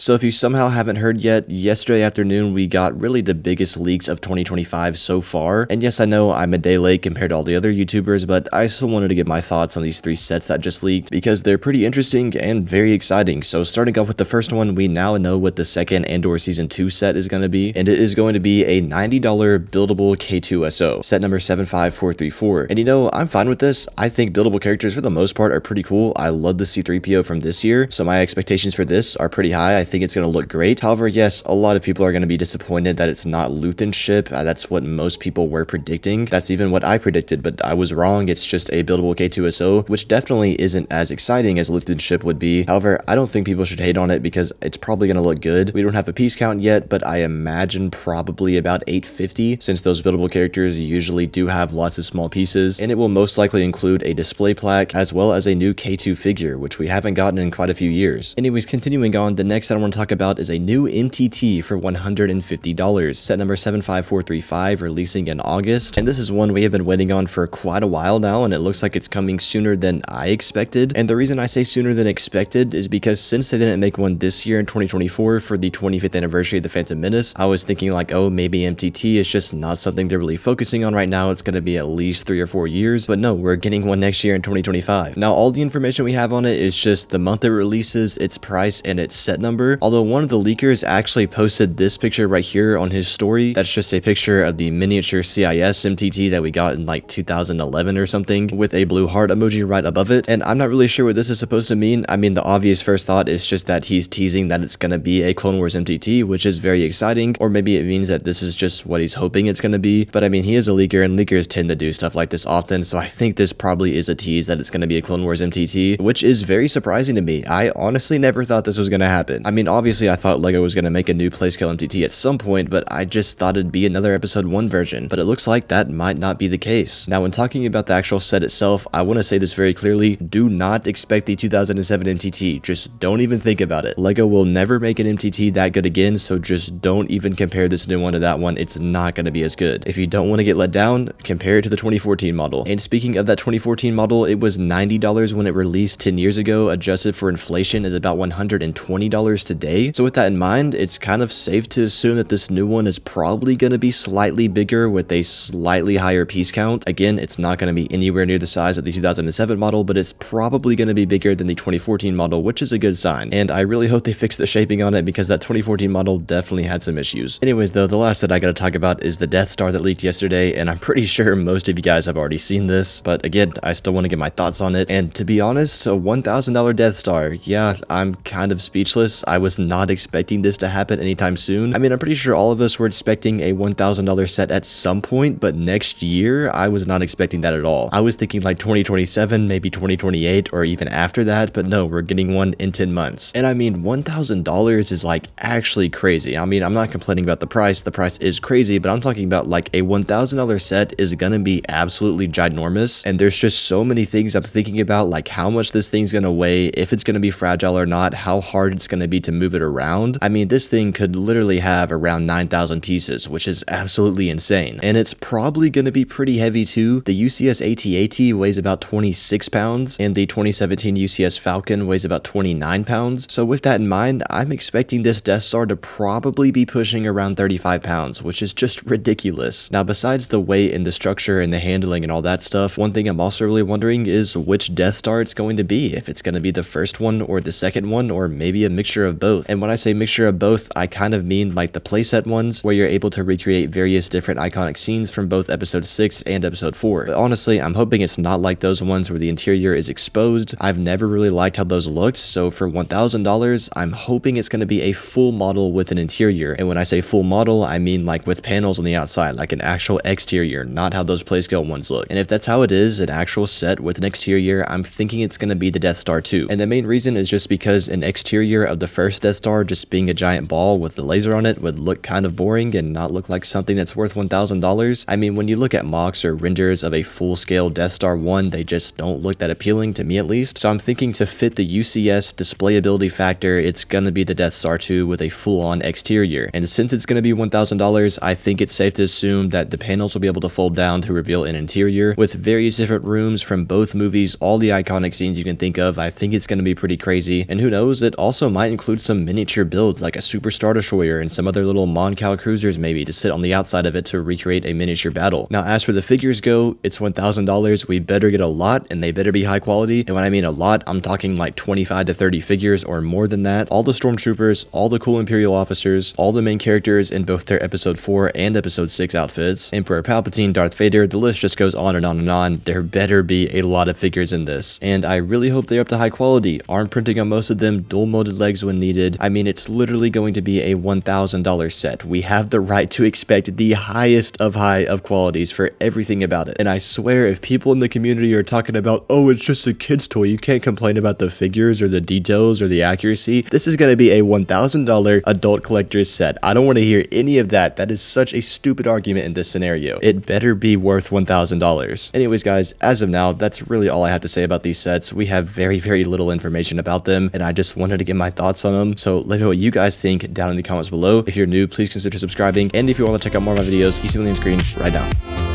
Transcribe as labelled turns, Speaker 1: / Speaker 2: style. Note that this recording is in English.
Speaker 1: So if you somehow haven't heard yet, yesterday afternoon we got really the biggest leaks of 2025 so far. And yes, I know I'm a day late compared to all the other YouTubers, but I still wanted to get my thoughts on these three sets that just leaked because they're pretty interesting and very exciting. So starting off with the first one, we now know what the second Andor Season 2 set is going to be, and it is going to be a $90 buildable K2-SO, set number 75434. And you know, I'm fine with this. I think buildable characters for the most part are pretty cool. I love the C-3PO from this year, so my expectations for this are pretty high. I think it's going to look great. However, yes, a lot of people are going to be disappointed that it's not Luthen's ship. That's what most people were predicting. That's even what I predicted, but I was wrong. It's just a buildable K2-SO, which definitely isn't as exciting as Luthen's ship would be. However, I don't think people should hate on it because it's probably going to look good. We don't have a piece count yet, but I imagine probably about 850, since those buildable characters usually do have lots of small pieces, and it will most likely include a display plaque as well as a new K2 figure, which we haven't gotten in quite a few years. Anyways, continuing on, the next I want to talk about is a new MTT for $150, set number 75435, releasing in August. And this is one we have been waiting on for quite a while now, and it looks like it's coming sooner than I expected. And the reason I say sooner than expected is because since they didn't make one this year in 2024 for the 25th anniversary of The Phantom Menace, I was thinking like, oh, maybe MTT is just not something they're really focusing on right now. It's going to be at least 3 or 4 years, but no, we're getting one next year in 2025. Now, all the information we have on it is just the month it releases, its price, and its set number. Although one of the leakers actually posted this picture right here on his story. That's just a picture of the miniature CIS MTT that we got in like 2011 or something, with a blue heart emoji right above it. And I'm not really sure what this is supposed to mean. I mean, the obvious first thought is just that he's teasing that it's going to be a Clone Wars MTT, which is very exciting, or maybe it means that this is just what he's hoping it's going to be. But I mean, he is a leaker, and leakers tend to do stuff like this often, so I think this probably is a tease that it's going to be a Clone Wars MTT, which is very surprising to me. I honestly never thought this was going to happen. I mean, obviously I thought LEGO was going to make a new Playscale MTT at some point, but I just thought it'd be another episode 1 version, but it looks like that might not be the case. Now, when talking about the actual set itself, I want to say this very clearly: do not expect the 2007 MTT. Just don't even think about it. LEGO will never make an MTT that good again, so just don't even compare this new one to that one. It's not going to be as good. If you don't want to get let down, compare it to the 2014 model. And speaking of that 2014 model, it was $90 when it released 10 years ago. Adjusted for inflation is about $120 today. So with that in mind, it's kind of safe to assume that this new one is probably going to be slightly bigger with a slightly higher piece count. Again, it's not going to be anywhere near the size of the 2007 model, but it's probably going to be bigger than the 2014 model, which is a good sign. And I really hope they fix the shaping on it because that 2014 model definitely had some issues. Anyways, though, the last that I gotta talk about is the Death Star that leaked yesterday, and I'm pretty sure most of you guys have already seen this, but again, I still want to get my thoughts on it. And to be honest, a $1,000 Death Star, yeah, I'm kind of speechless. I was not expecting this to happen anytime soon. I mean, I'm pretty sure all of us were expecting a $1,000 set at some point, but next year, I was not expecting that at all. I was thinking like 2027, maybe 2028, or even after that, but no, we're getting one in 10 months. And I mean, $1,000 is like actually crazy. I mean, I'm not complaining about the price is crazy, but I'm talking about like a $1,000 set is gonna be absolutely ginormous, and there's just so many things I'm thinking about, like how much this thing's gonna weigh, if it's gonna be fragile or not, how hard it's gonna be to move it around. I mean, this thing could literally have around 9,000 pieces, which is absolutely insane, and it's probably gonna be pretty heavy too. The UCS AT-AT weighs about 26 pounds, and the 2017 UCS Falcon weighs about 29 pounds, so with that in mind, I'm expecting this Death Star to probably be pushing around 35 pounds, which is just ridiculous. Now, besides the weight and the structure and the handling and all that stuff, one thing I'm also really wondering is which Death Star it's going to be, if it's going to be the first one or the second one, or maybe a mixture of both. And when I say mixture of both, I kind of mean like the playset ones, where you're able to recreate various different iconic scenes from both episode 6 and episode 4. But honestly, I'm hoping it's not like those ones where the interior is exposed. I've never really liked how those looked, so for $1,000, I'm hoping it's going to be a full model with an interior. And when I say full model, I mean like with panels on the outside, like an actual exterior, not how those Playscale ones look. And if that's how it is, an actual set with an exterior, I'm thinking it's going to be the Death Star 2. And the main reason is just because an exterior of the first Death Star just being a giant ball with the laser on it would look kind of boring and not look like something that's worth $1,000. I mean, when you look at mocks or renders of a full-scale Death Star 1, they just don't look that appealing, to me at least. So I'm thinking to fit the UCS displayability factor, it's going to be the Death Star 2 with a full-on exterior. And since it's going to be $1,000, I think it's safe to assume that the panels will be able to fold down to reveal an interior with various different rooms from both movies, all the iconic scenes you can think of. I think it's going to be pretty crazy. And who knows, it also might include include some miniature builds like a Super Star Destroyer and some other little Mon Cal cruisers maybe to sit on the outside of it to recreate a miniature battle. Now, as for the figures go, it's $1,000. We better get a lot and they better be high quality. And when I mean a lot, I'm talking like 25 to 30 figures or more than that. All the stormtroopers, all the cool Imperial officers, all the main characters in both their episode 4 and episode 6 outfits, Emperor Palpatine, Darth Vader, the list just goes on and on and on. There better be a lot of figures in this. And I really hope they're up to high quality. Arm printing on most of them, dual molded legs when needed. I mean, it's literally going to be a $1,000 set. We have the right to expect the highest of high of qualities for everything about it. And I swear, if people in the community are talking about, oh, it's just a kid's toy, you can't complain about the figures or the details or the accuracy. This is going to be a $1,000 adult collector's set. I don't want to hear any of that. That is such a stupid argument in this scenario. It better be worth $1,000. Anyways, guys, as of now, that's really all I have to say about these sets. We have very little information about them, and I just wanted to get my thoughts on them. So let me know what you guys think down in the comments below. If you're new, please consider subscribing, and if you want to check out more of my videos, you see the link on the screen right now.